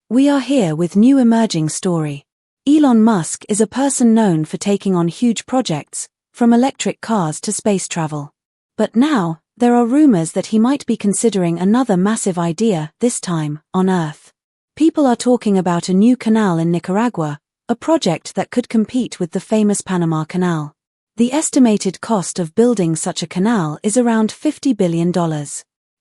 We are here with new emerging story. Elon Musk is a person known for taking on huge projects, from electric cars to space travel. But now, there are rumors that he might be considering another massive idea, this time, on Earth. People are talking about a new canal in Nicaragua, a project that could compete with the famous Panama Canal. The estimated cost of building such a canal is around $50 billion.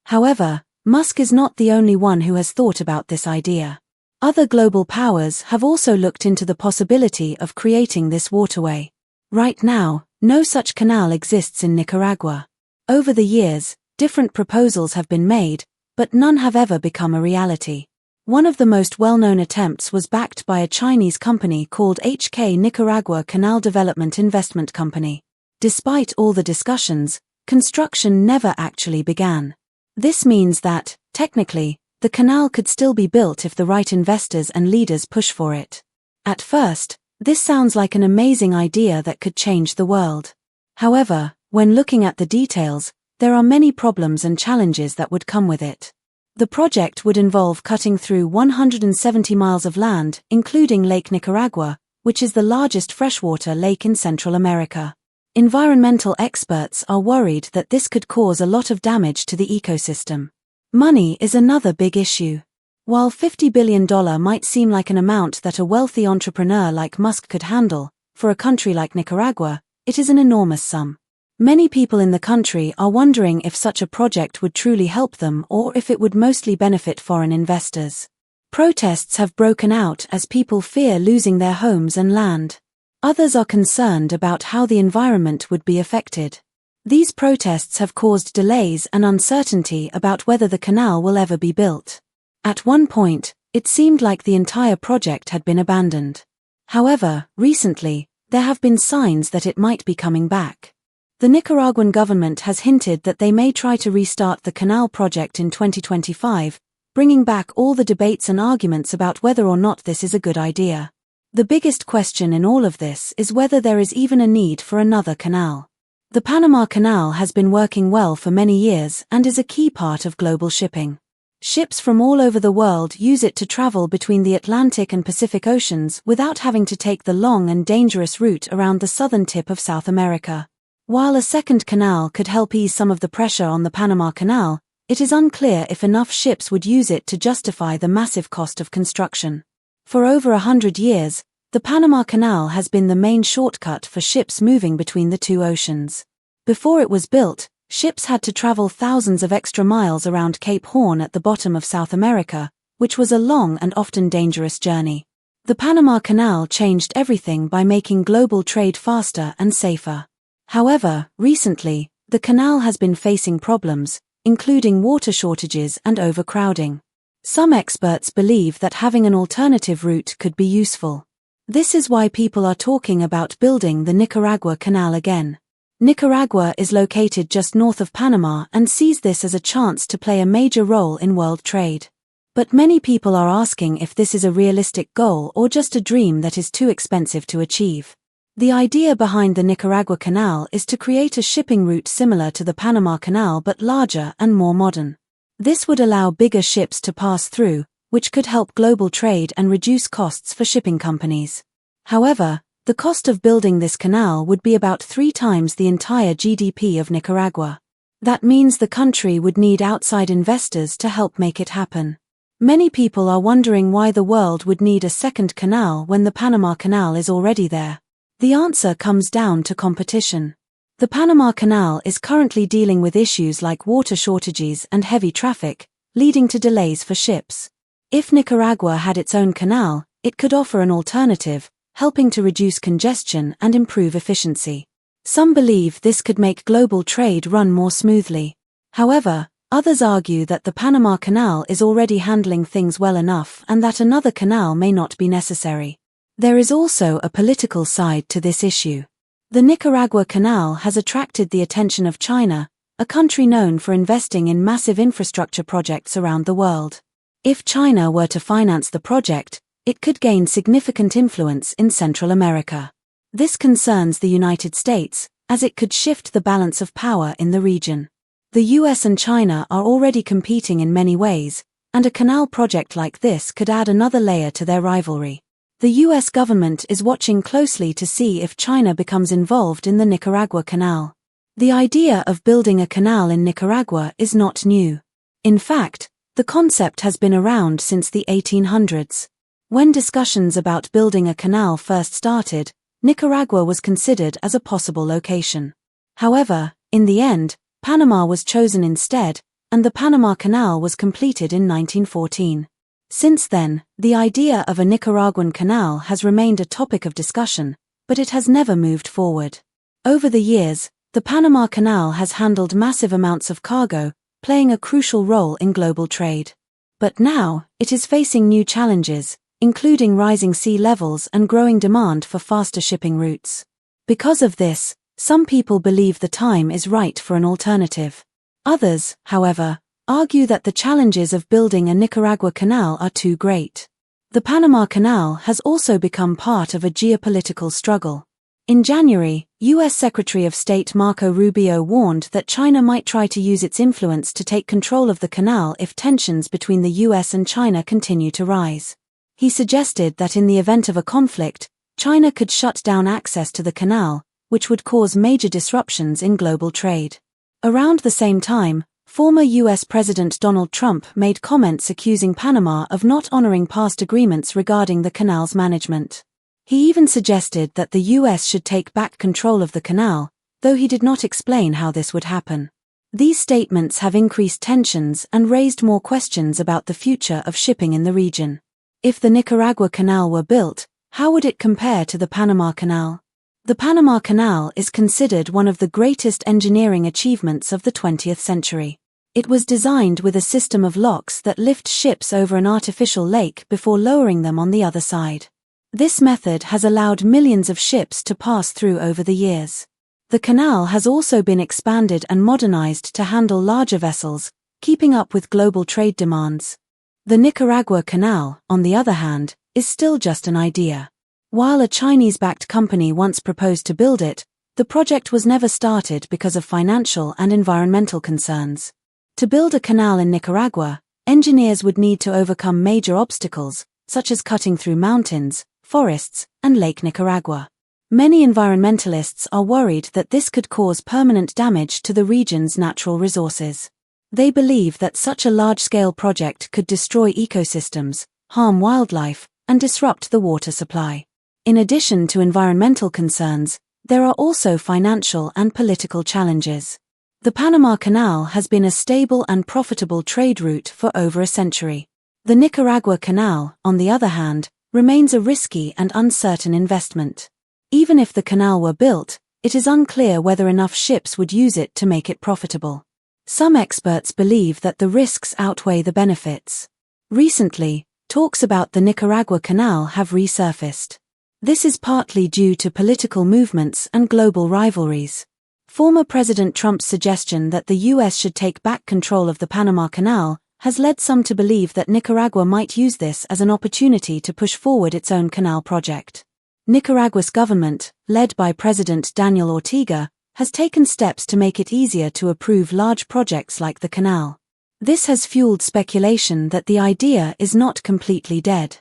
However, Musk is not the only one who has thought about this idea. Other global powers have also looked into the possibility of creating this waterway. Right now, no such canal exists in Nicaragua. Over the years, different proposals have been made, but none have ever become a reality. One of the most well-known attempts was backed by a Chinese company called HK Nicaragua Canal Development Investment Company. Despite all the discussions, construction never actually began. This means that, technically, the canal could still be built if the right investors and leaders push for it. At first, this sounds like an amazing idea that could change the world. However, when looking at the details, there are many problems and challenges that would come with it. The project would involve cutting through 170 miles of land, including Lake Nicaragua, which is the largest freshwater lake in Central America. Environmental experts are worried that this could cause a lot of damage to the ecosystem. Money is another big issue. While $50 billion might seem like an amount that a wealthy entrepreneur like Musk could handle, for a country like Nicaragua, it is an enormous sum. Many people in the country are wondering if such a project would truly help them or if it would mostly benefit foreign investors. Protests have broken out as people fear losing their homes and land. Others are concerned about how the environment would be affected. These protests have caused delays and uncertainty about whether the canal will ever be built. At one point, it seemed like the entire project had been abandoned. However, recently, there have been signs that it might be coming back. The Nicaraguan government has hinted that they may try to restart the canal project in 2025, bringing back all the debates and arguments about whether or not this is a good idea. The biggest question in all of this is whether there is even a need for another canal. The Panama Canal has been working well for many years and is a key part of global shipping. Ships from all over the world use it to travel between the Atlantic and Pacific Oceans without having to take the long and dangerous route around the southern tip of South America. While a second canal could help ease some of the pressure on the Panama Canal, it is unclear if enough ships would use it to justify the massive cost of construction. For over 100 years, the Panama Canal has been the main shortcut for ships moving between the two oceans. Before it was built, ships had to travel thousands of extra miles around Cape Horn at the bottom of South America, which was a long and often dangerous journey. The Panama Canal changed everything by making global trade faster and safer. However, recently, the canal has been facing problems, including water shortages and overcrowding. Some experts believe that having an alternative route could be useful. This is why people are talking about building the Nicaragua Canal again. Nicaragua is located just north of Panama and sees this as a chance to play a major role in world trade. But many people are asking if this is a realistic goal or just a dream that is too expensive to achieve. The idea behind the Nicaragua Canal is to create a shipping route similar to the Panama Canal but larger and more modern. This would allow bigger ships to pass through, which could help global trade and reduce costs for shipping companies. However, the cost of building this canal would be about 3 times the entire GDP of Nicaragua. That means the country would need outside investors to help make it happen. Many people are wondering why the world would need a second canal when the Panama Canal is already there. The answer comes down to competition. The Panama Canal is currently dealing with issues like water shortages and heavy traffic, leading to delays for ships. If Nicaragua had its own canal, it could offer an alternative, helping to reduce congestion and improve efficiency. Some believe this could make global trade run more smoothly. However, others argue that the Panama Canal is already handling things well enough and that another canal may not be necessary. There is also a political side to this issue. The Nicaragua Canal has attracted the attention of China, a country known for investing in massive infrastructure projects around the world. If China were to finance the project, it could gain significant influence in Central America. This concerns the United States, as it could shift the balance of power in the region. The US and China are already competing in many ways, and a canal project like this could add another layer to their rivalry. The US government is watching closely to see if China becomes involved in the Nicaragua Canal. The idea of building a canal in Nicaragua is not new. In fact, the concept has been around since the 1800s. When discussions about building a canal first started, Nicaragua was considered as a possible location. However, in the end, Panama was chosen instead, and the Panama Canal was completed in 1914. Since then, the idea of a Nicaraguan canal has remained a topic of discussion, but it has never moved forward. Over the years, the Panama Canal has handled massive amounts of cargo, playing a crucial role in global trade. But now, it is facing new challenges, including rising sea levels and growing demand for faster shipping routes. Because of this, some people believe the time is right for an alternative. Others, however, argue that the challenges of building a Nicaragua canal are too great. The Panama Canal has also become part of a geopolitical struggle. In January, U.S. Secretary of State Marco Rubio warned that China might try to use its influence to take control of the canal if tensions between the U.S. and China continue to rise. He suggested that in the event of a conflict, China could shut down access to the canal, which would cause major disruptions in global trade. Around the same time, former U.S. President Donald Trump made comments accusing Panama of not honoring past agreements regarding the canal's management. He even suggested that the U.S. should take back control of the canal, though he did not explain how this would happen. These statements have increased tensions and raised more questions about the future of shipping in the region. If the Nicaragua Canal were built, how would it compare to the Panama Canal? The Panama Canal is considered one of the greatest engineering achievements of the 20th century. It was designed with a system of locks that lift ships over an artificial lake before lowering them on the other side. This method has allowed millions of ships to pass through over the years. The canal has also been expanded and modernized to handle larger vessels, keeping up with global trade demands. The Nicaragua Canal, on the other hand, is still just an idea. While a Chinese-backed company once proposed to build it, the project was never started because of financial and environmental concerns. To build a canal in Nicaragua, engineers would need to overcome major obstacles, such as cutting through mountains, forests, and Lake Nicaragua. Many environmentalists are worried that this could cause permanent damage to the region's natural resources. They believe that such a large-scale project could destroy ecosystems, harm wildlife, and disrupt the water supply. In addition to environmental concerns, there are also financial and political challenges. The Panama Canal has been a stable and profitable trade route for over a century. The Nicaragua Canal, on the other hand, remains a risky and uncertain investment. Even if the canal were built, it is unclear whether enough ships would use it to make it profitable. Some experts believe that the risks outweigh the benefits. Recently, talks about the Nicaragua Canal have resurfaced. This is partly due to political movements and global rivalries. Former President Trump's suggestion that the U.S. should take back control of the Panama Canal has led some to believe that Nicaragua might use this as an opportunity to push forward its own canal project. Nicaragua's government, led by President Daniel Ortega, has taken steps to make it easier to approve large projects like the canal. This has fueled speculation that the idea is not completely dead.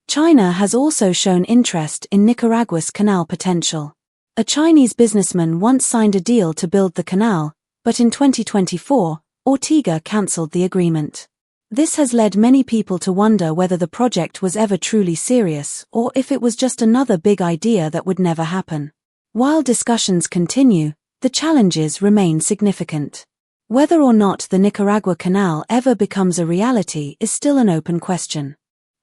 China has also shown interest in Nicaragua's canal potential. A Chinese businessman once signed a deal to build the canal, but in 2024, Ortega cancelled the agreement. This has led many people to wonder whether the project was ever truly serious or if it was just another big idea that would never happen. While discussions continue, the challenges remain significant. Whether or not the Nicaragua Canal ever becomes a reality is still an open question.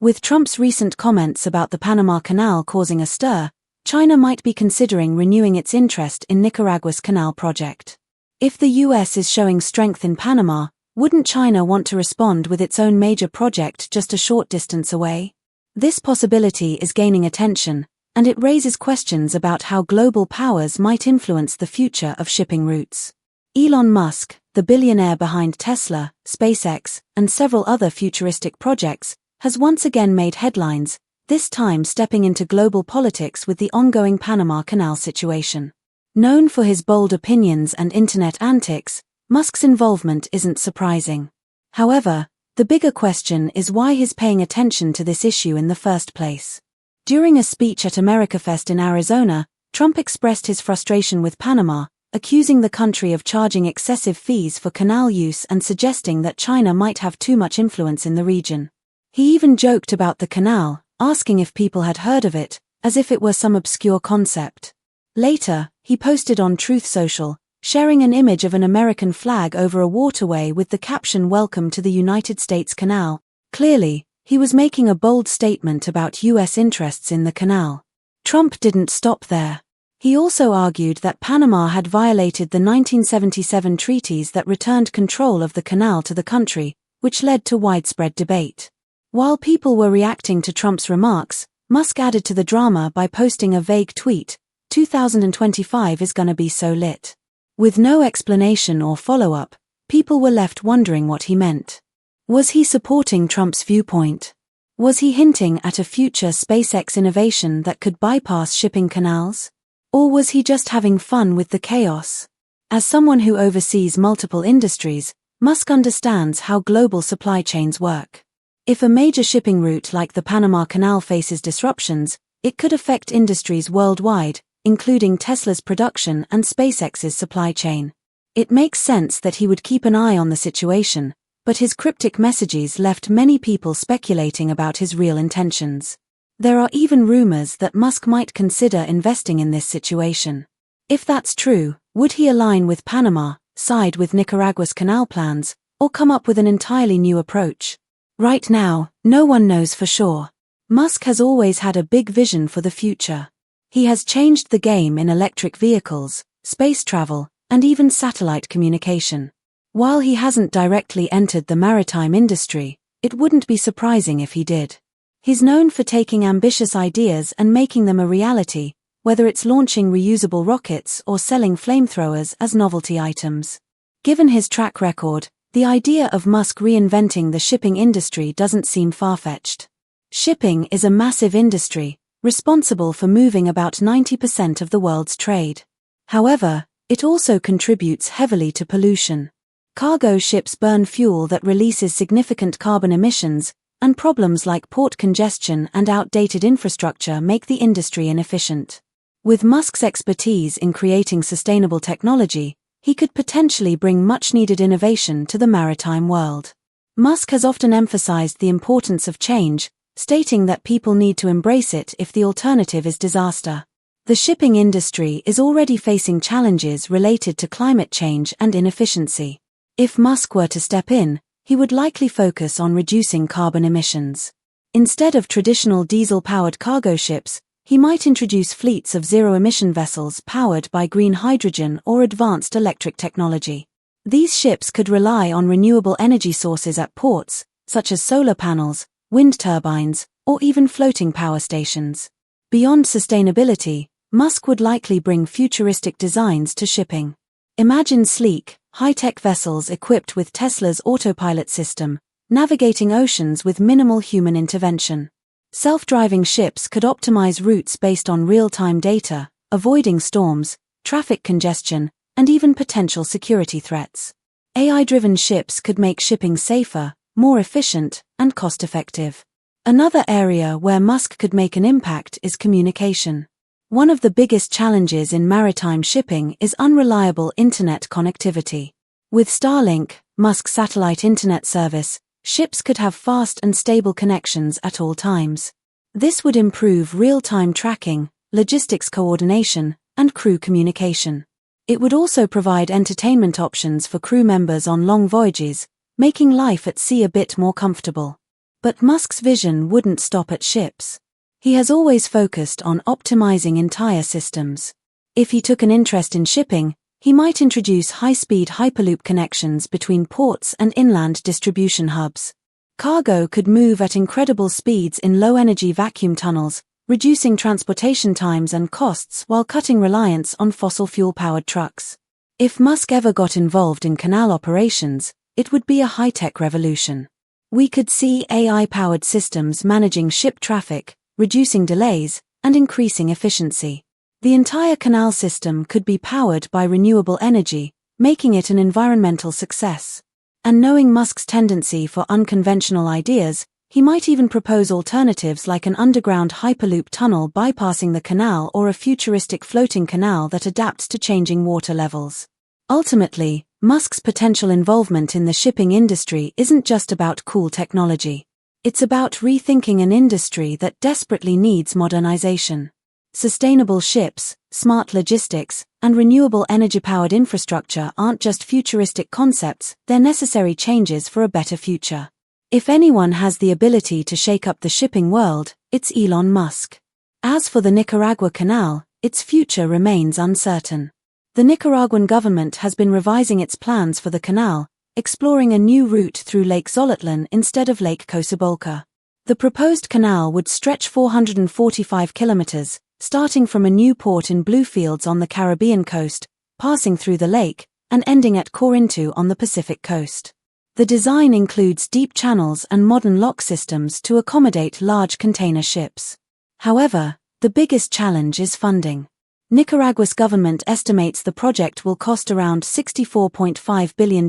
With Trump's recent comments about the Panama Canal causing a stir, China might be considering renewing its interest in Nicaragua's canal project. If the U.S. is showing strength in Panama, wouldn't China want to respond with its own major project just a short distance away? This possibility is gaining attention, and it raises questions about how global powers might influence the future of shipping routes. Elon Musk, the billionaire behind Tesla, SpaceX, and several other futuristic projects, has once again made headlines, this time stepping into global politics with the ongoing Panama Canal situation. Known for his bold opinions and internet antics, Musk's involvement isn't surprising. However, The bigger question is why he's paying attention to this issue in the first place. During a speech at AmericaFest in Arizona, Trump expressed his frustration with Panama, accusing the country of charging excessive fees for canal use and suggesting that China might have too much influence in the region. He even joked about the canal, asking if people had heard of it, as if it were some obscure concept. Later, he posted on Truth Social, sharing an image of an American flag over a waterway with the caption "Welcome to the United States Canal." Clearly, he was making a bold statement about U.S. interests in the canal. Trump didn't stop there. He also argued that Panama had violated the 1977 treaties that returned control of the canal to the country, which led to widespread debate. While people were reacting to Trump's remarks, Musk added to the drama by posting a vague tweet, "2025 is gonna be so lit." With no explanation or follow-up, people were left wondering what he meant. Was he supporting Trump's viewpoint? Was he hinting at a future SpaceX innovation that could bypass shipping canals? Or was he just having fun with the chaos? As someone who oversees multiple industries, Musk understands how global supply chains work. If a major shipping route like the Panama Canal faces disruptions, it could affect industries worldwide, including Tesla's production and SpaceX's supply chain. It makes sense that he would keep an eye on the situation, but his cryptic messages left many people speculating about his real intentions. There are even rumors that Musk might consider investing in this situation. If that's true, would he align with Panama, side with Nicaragua's canal plans, or come up with an entirely new approach? Right now, no one knows for sure. Musk has always had a big vision for the future. He has changed the game in electric vehicles, space travel, and even satellite communication. While he hasn't directly entered the maritime industry, it wouldn't be surprising if he did. He's known for taking ambitious ideas and making them a reality, whether it's launching reusable rockets or selling flamethrowers as novelty items. Given his track record, the idea of Musk reinventing the shipping industry doesn't seem far-fetched. Shipping is a massive industry, responsible for moving about 90% of the world's trade. However, it also contributes heavily to pollution. Cargo ships burn fuel that releases significant carbon emissions, and problems like port congestion and outdated infrastructure make the industry inefficient. With Musk's expertise in creating sustainable technology, he could potentially bring much-needed innovation to the maritime world. Musk has often emphasized the importance of change, stating that people need to embrace it if the alternative is disaster. The shipping industry is already facing challenges related to climate change and inefficiency. If Musk were to step in, he would likely focus on reducing carbon emissions. Instead of traditional diesel-powered cargo ships, he might introduce fleets of zero-emission vessels powered by green hydrogen or advanced electric technology. These ships could rely on renewable energy sources at ports, such as solar panels, wind turbines, or even floating power stations. Beyond sustainability, Musk would likely bring futuristic designs to shipping. Imagine sleek, high-tech vessels equipped with Tesla's autopilot system, navigating oceans with minimal human intervention. Self-driving ships could optimize routes based on real-time data, avoiding storms, traffic congestion, and even potential security threats. AI-driven ships could make shipping safer, more efficient, and cost-effective. Another area where Musk could make an impact is communication. One of the biggest challenges in maritime shipping is unreliable internet connectivity. With Starlink, Musk's satellite internet service, ships could have fast and stable connections at all times. This would improve real-time tracking, logistics coordination, and crew communication. It would also provide entertainment options for crew members on long voyages, making life at sea a bit more comfortable. But Musk's vision wouldn't stop at ships. He has always focused on optimizing entire systems. If he took an interest in shipping, he might introduce high-speed hyperloop connections between ports and inland distribution hubs. Cargo could move at incredible speeds in low-energy vacuum tunnels, reducing transportation times and costs while cutting reliance on fossil fuel-powered trucks. If Musk ever got involved in canal operations, it would be a high-tech revolution. We could see AI-powered systems managing ship traffic, reducing delays, and increasing efficiency. The entire canal system could be powered by renewable energy, making it an environmental success. And knowing Musk's tendency for unconventional ideas, he might even propose alternatives like an underground Hyperloop tunnel bypassing the canal or a futuristic floating canal that adapts to changing water levels. Ultimately, Musk's potential involvement in the shipping industry isn't just about cool technology. It's about rethinking an industry that desperately needs modernization. Sustainable ships, smart logistics, and renewable energy-powered infrastructure aren't just futuristic concepts, they're necessary changes for a better future. If anyone has the ability to shake up the shipping world, it's Elon Musk. As for the Nicaragua Canal, its future remains uncertain. The Nicaraguan government has been revising its plans for the canal, exploring a new route through Lake Zolotlan instead of Lake Cosabolca. The proposed canal would stretch 445 kilometers, starting from a new port in Bluefields on the Caribbean coast, passing through the lake, and ending at Corinto on the Pacific coast. The design includes deep channels and modern lock systems to accommodate large container ships. However, the biggest challenge is funding. Nicaragua's government estimates the project will cost around $64.5 billion,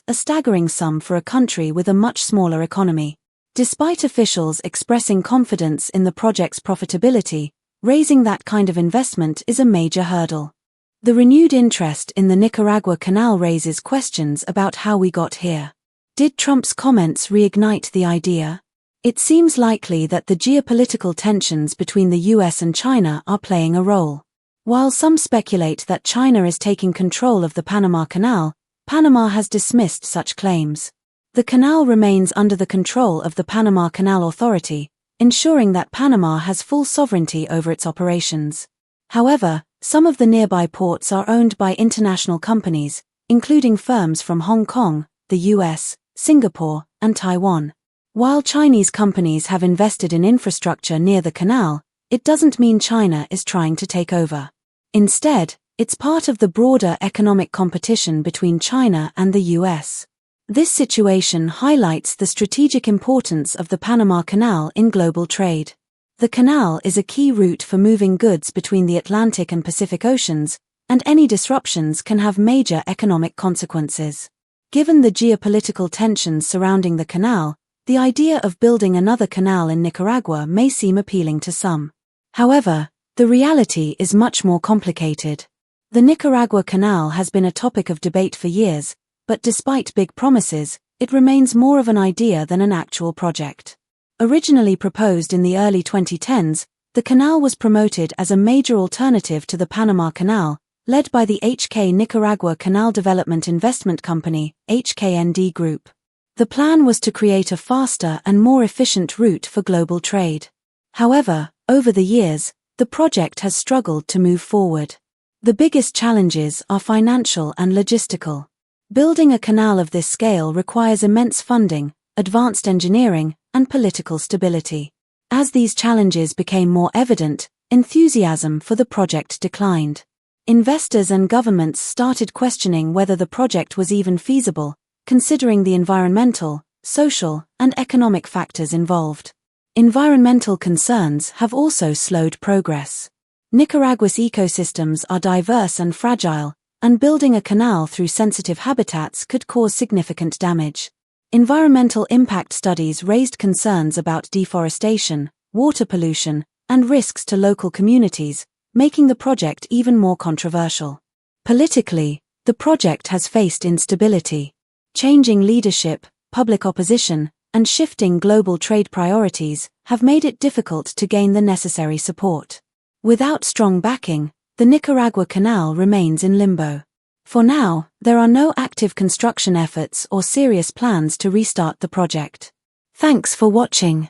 a staggering sum for a country with a much smaller economy. Despite officials expressing confidence in the project's profitability, raising that kind of investment is a major hurdle. The renewed interest in the Nicaragua Canal raises questions about how we got here. Did Trump's comments reignite the idea? It seems likely that the geopolitical tensions between the US and China are playing a role. While some speculate that China is taking control of the Panama Canal, Panama has dismissed such claims. The canal remains under the control of the Panama Canal Authority, ensuring that Panama has full sovereignty over its operations. However, some of the nearby ports are owned by international companies, including firms from Hong Kong, the US, Singapore, and Taiwan. While Chinese companies have invested in infrastructure near the canal, it doesn't mean China is trying to take over. Instead, it's part of the broader economic competition between China and the US. This situation highlights the strategic importance of the Panama Canal in global trade. The canal is a key route for moving goods between the Atlantic and Pacific Oceans, and any disruptions can have major economic consequences. Given the geopolitical tensions surrounding the canal, the idea of building another canal in Nicaragua may seem appealing to some. However, the reality is much more complicated. The Nicaragua Canal has been a topic of debate for years, but despite big promises, it remains more of an idea than an actual project. Originally proposed in the early 2010s, the canal was promoted as a major alternative to the Panama Canal, led by the HK Nicaragua Canal Development Investment Company, HKND Group. The plan was to create a faster and more efficient route for global trade. However, over the years, the project has struggled to move forward. The biggest challenges are financial and logistical. Building a canal of this scale requires immense funding, advanced engineering, and political stability. As these challenges became more evident, enthusiasm for the project declined. Investors and governments started questioning whether the project was even feasible, considering the environmental, social, and economic factors involved. Environmental concerns have also slowed progress. Nicaragua's ecosystems are diverse and fragile, and building a canal through sensitive habitats could cause significant damage. Environmental impact studies raised concerns about deforestation, water pollution, and risks to local communities, making the project even more controversial. Politically, the project has faced instability. Changing leadership, public opposition, and shifting global trade priorities have made it difficult to gain the necessary support. Without strong backing, the Nicaragua Canal remains in limbo. For now, there are no active construction efforts or serious plans to restart the project. Thanks for watching.